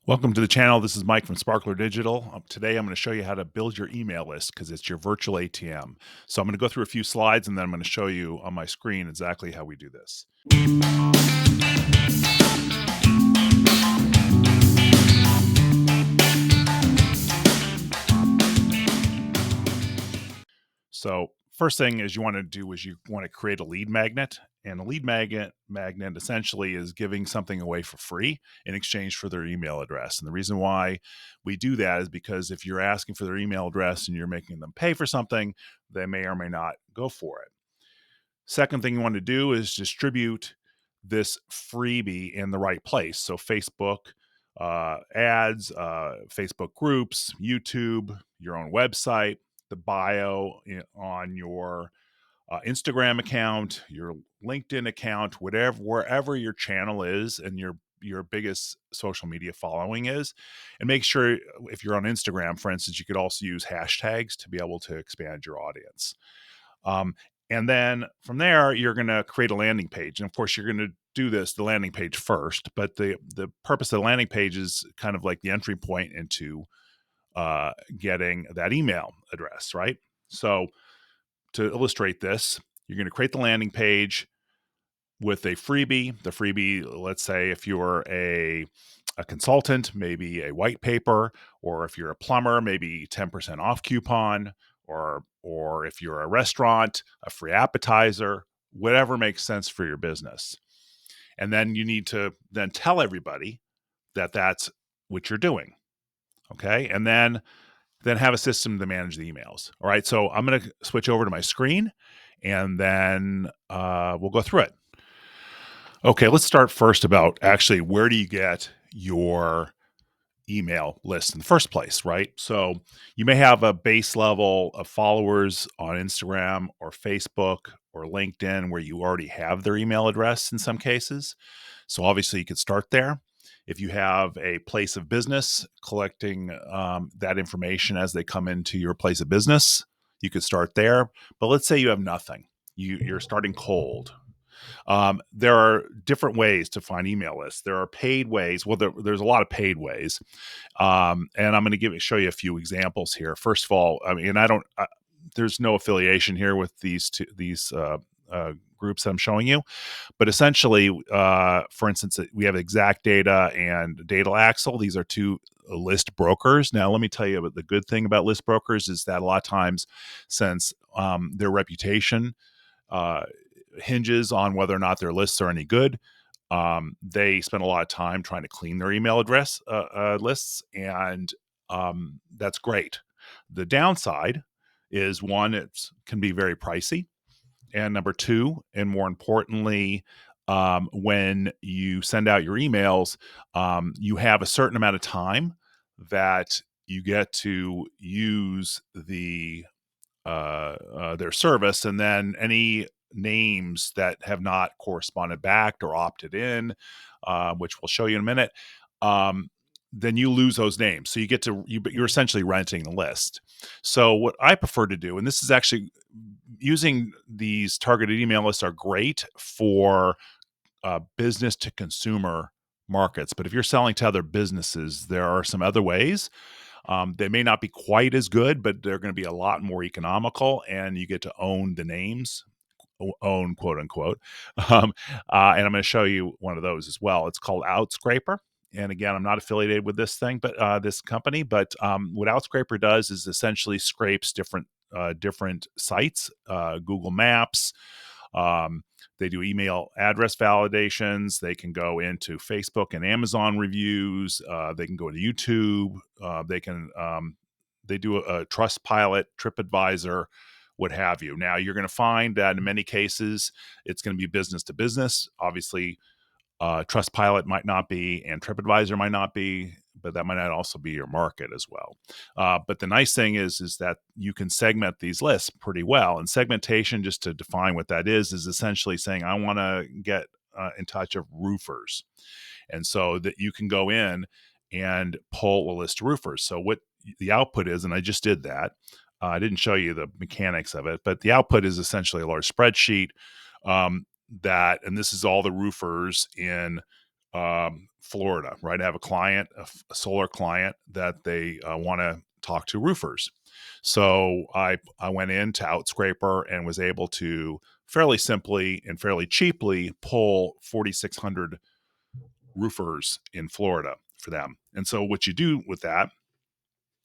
Welcome to the channel. This is Mike from Sparkler Digital. Today I'm going to show you how to build your email list because it's your virtual ATM. So I'm going to go through a few slides and then I'm going to show you on my screen exactly how we do this. So first thing is you want to do is you want to create a lead magnet. And a lead magnet essentially is giving something away for free in exchange for their email address. And the reason why we do that is because if you're asking for their email address and you're making them pay for something, they may or may not go for it. Second thing you want to do is distribute this freebie in the right place. So Facebook ads, Facebook groups, YouTube, your own website, the bio on your Instagram account, your LinkedIn account, whatever, wherever your channel is and your biggest social media following is. And make sure if you're on Instagram, for instance, you could also use hashtags to be able to expand your audience. And then from there, you're going to create a landing page. And of course, you're going to do the landing page first. But the purpose of the landing page is kind of like the entry point into getting that email address, right? So to illustrate this, you're going to create the landing page with a freebie. The freebie, let's say if you're a consultant, maybe a white paper, or if you're a plumber, maybe 10% off coupon, or if you're a restaurant, a free appetizer, whatever makes sense for your business. And then you need to then tell everybody that that's what you're doing. Okay. And then have a system to manage the emails. All right. So I'm going to switch over to my screen and then we'll go through it. Okay, let's start first about actually where do you get your email list in the first place, right? So you may have a base level of followers on Instagram or Facebook or LinkedIn where you already have their email address in some cases. So obviously you could start there. If you have a place of business collecting that information as they come into your place of business, you could start there. But let's say you have nothing. You're starting cold. There are different ways to find email lists. There are paid ways. Well, there's a lot of paid ways, and I'm going to show you a few examples here. First of all, I mean, there's no affiliation here with these groups that I'm showing you, but essentially, for instance, we have Exact Data and Data Axle. These are two list brokers. Now, let me tell you about the good thing about list brokers is that a lot of times, since their reputation hinges on whether or not their lists are any good. They spend a lot of time trying to clean their email address lists, and that's great. The downside is one, it can be very pricey, and number two, and more importantly, when you send out your emails, you have a certain amount of time that you get to use their service, and then any names that have not corresponded back or opted in, which we'll show you in a minute, then you lose those names. So you're essentially renting the list. So what I prefer to do, and this is actually using these targeted email lists are great for business to consumer markets. But if you're selling to other businesses, there are some other ways. They may not be quite as good, but they're going to be a lot more economical, and you get to own the names, own quote unquote. And I'm going to show you one of those as well. It's called Outscraper. And again, I'm not affiliated with this thing, but this company. But what Outscraper does is essentially scrapes different sites, Google Maps. They do email address validations. They can go into Facebook and Amazon reviews. They can go to YouTube. They do a Trustpilot, TripAdvisor, what have you. Now, you're going to find that in many cases, it's going to be business to business. Obviously, Trustpilot might not be, and TripAdvisor might not be, but that might not also be your market as well. But the nice thing is that you can segment these lists pretty well. And segmentation, just to define what that is essentially saying, I want to get in touch of roofers. And so that you can go in and pull a list of roofers. So what the output is, and I just did that. I didn't show you the mechanics of it, but the output is essentially a large spreadsheet and this is all the roofers in Florida, right? I have a client, a solar client that they want to talk to roofers. So I went into Outscraper and was able to fairly simply and fairly cheaply pull 4,600 roofers in Florida for them. And so what you do with that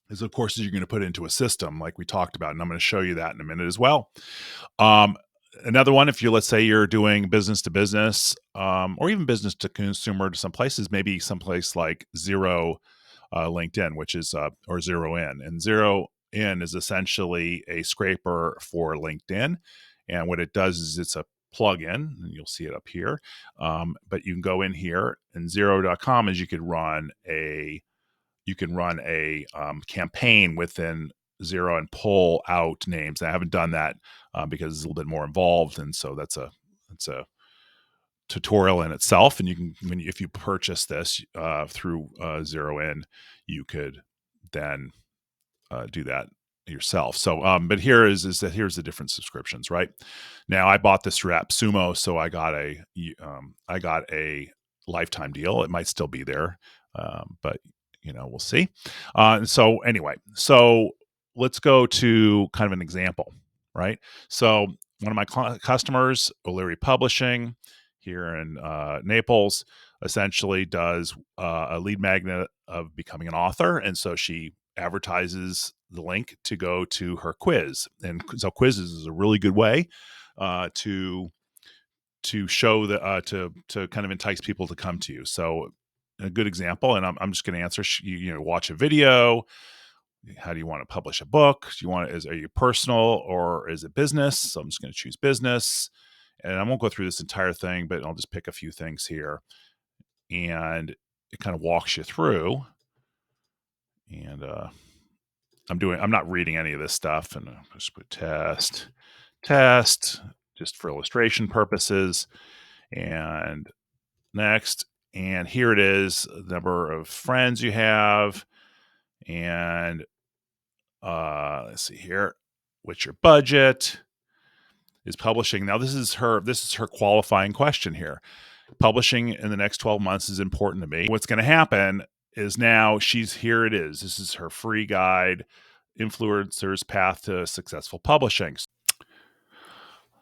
is, of course, you're going to put it into a system like we talked about, and I'm going to show you that in a minute as well. Um, Another one, if you, let's say you're doing business to business, or even business to consumer to some places, maybe someplace like Zero LinkedIn, which is or Zero In, and Zero In is essentially a scraper for LinkedIn, and what it does is it's a plugin, and you'll see it up here. But you can go in here, and Zero.com is you can run a campaign within Zero and pull out names. I haven't done that because it's a little bit more involved, and so that's a tutorial in itself. And you can, if you purchase this through Zero In, you could then do that yourself. So, but here's the different subscriptions. Right now, I bought this through AppSumo, so I got a lifetime deal. It might still be there, but we'll see. So anyway, so let's go to kind of an example, right? So one of my customers, O'Leary Publishing, here in Naples, essentially does a lead magnet of becoming an author, and so she advertises the link to go to her quiz. And so quizzes is a really good way to show that to kind of entice people to come to you. So a good example, and I'm just going to answer. Watch a video. How do you want to publish a book? Are you personal or is it business? So I'm just going to choose business, and I won't go through this entire thing, but I'll just pick a few things here, and it kind of walks you through. And I'm not reading any of this stuff, and I'll just put test, just for illustration purposes, and next. And here it is, the number of friends you have, and let's see here, what's your budget? Is publishing, now this is her qualifying question here. Publishing in the next 12 months is important to me. What's going to happen is, now here it is. This is her free guide, Influencer's Path to Successful Publishing.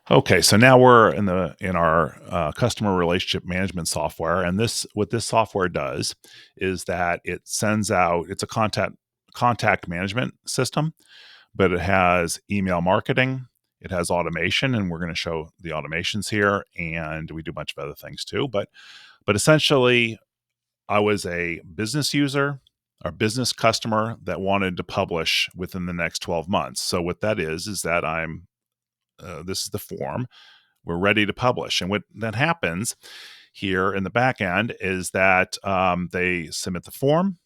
Okay, so now we're in our customer relationship management software, and what this software does is that it sends out. It's a contact management system, but it has email marketing, it has automation, and we're going to show the automations here, and we do a bunch of other things too. But essentially, I was a business user, or business customer that wanted to publish within the next 12 months. So what that is that this is the form. We're ready to publish. And what that happens here in the back end is that they submit the form.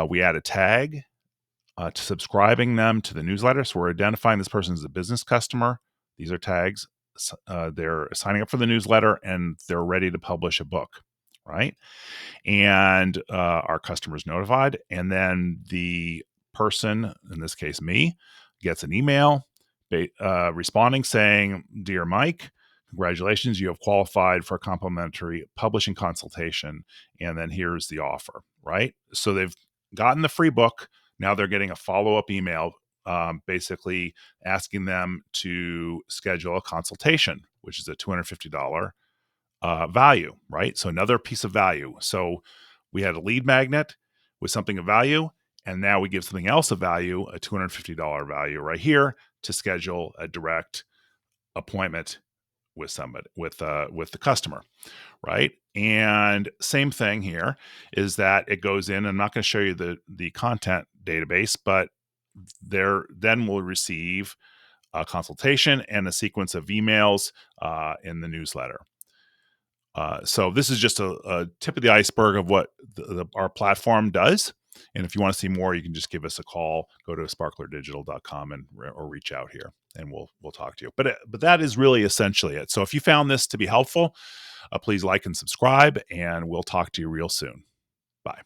We add a tag to subscribing them to the newsletter. So we're identifying this person as a business customer. These are tags. They're signing up for the newsletter, and they're ready to publish a book, right? And our customer is notified. And then the person, in this case me, gets an email responding saying, "Dear Mike, congratulations, you have qualified for a complimentary publishing consultation, and then here's the offer," right? So they've gotten the free book. Now they're getting a follow-up email, basically asking them to schedule a consultation, which is a $250 value, right? So another piece of value. So we had a lead magnet with something of value, and now we give something else of value, a $250 value right here, to schedule a direct appointment with somebody, with the customer, right? And same thing here is that it goes in. I'm not going to show you the content database, but then we'll receive a consultation and a sequence of emails in the newsletter. So this is just a tip of the iceberg of what our platform does. And if you want to see more, you can just give us a call. Go to sparklerdigital.com or reach out here, and we'll talk to you. But that is really essentially it. So if you found this to be helpful, please like and subscribe, and we'll talk to you real soon. Bye.